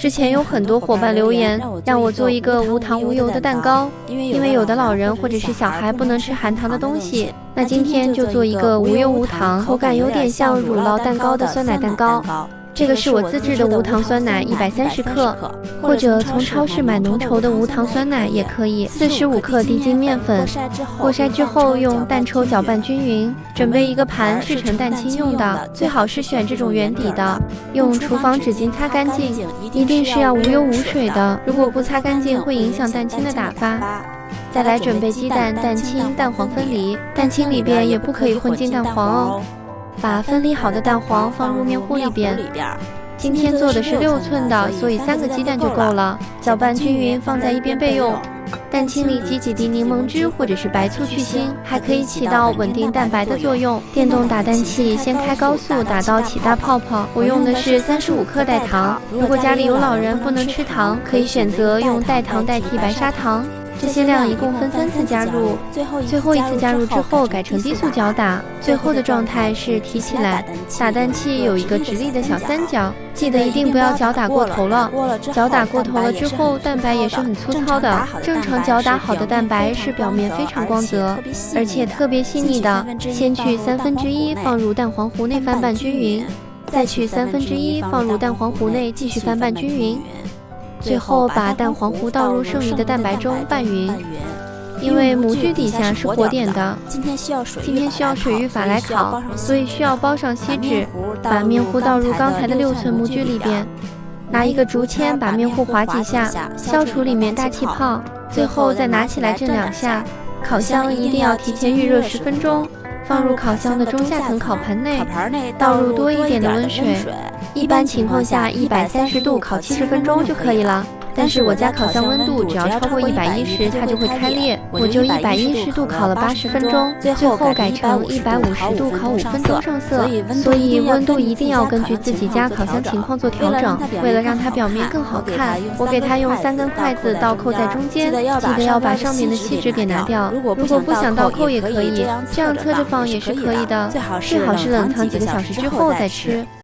之前有很多伙伴留言让我做一个无糖无油的蛋糕，因为有的老人或者是小孩不能吃含糖的东西，那今天就做一个无油无糖，口感有点像乳酪蛋糕的酸奶蛋糕。这个是我自制的无糖酸奶130克，或者从超市买浓稠的无糖酸奶也可以。45克低筋面粉，过筛之后用蛋抽搅拌均匀。准备一个盘制成蛋清用的，最好是选这种圆底的，用厨房纸巾擦干净，一定是要无油无水的，如果不擦干净会影响蛋清的打发。再来准备鸡蛋、蛋清、蛋黄分离，蛋清里边也不可以混进蛋黄哦。把分离好的蛋黄放入面糊里边。今天做的是6寸的，所以3个鸡蛋就够了。搅拌均匀，放在一边备用。蛋清里挤几滴柠檬汁或者是白醋去腥，还可以起到稳定蛋白的作用。电动打蛋器先开高速，打到起大泡泡。我用的是35克代糖，如果家里有老人不能吃糖，可以选择用代糖代替白砂糖。这些量一共分3次加入，最后一次加入之后改成低速搅打，最后的状态是提起来。打蛋器有一个直立的小三角，记得一定不要搅打过头了。搅打过头了之后，蛋白也是很粗糙的。正常搅打好的蛋白是表面非常光泽，而且特别细腻的。先取1/3放入蛋黄糊内翻拌均匀，再取1/3放入蛋黄糊内继续翻拌均匀。最后把蛋黄糊倒入剩余的蛋白中拌匀，因为模具底下是火点的，今天需要水浴法来烤，所以需要包上锡纸，把面糊倒入刚才的6寸模具里边，拿一个竹签把面糊划几下，消除里面大气泡，最后再拿起来震2下。烤箱一定要提前预热10分钟，放入烤箱的中下层烤盘内，倒入多一点的温水，一般情况下130度烤70分钟就可以了。但是我家烤箱温度只要超过110，它就会开裂，我就110度烤了80分钟，最后改成150度烤5分钟上色。所以温度一定要根据自己家烤箱情况做调整。为了让它表面更好看，我给它用3根筷子倒扣在中间，记得要把上面的锡纸给拿掉。如果不想倒扣也可以，这样侧着放也是可以的，最好是冷藏几个小时之后再吃。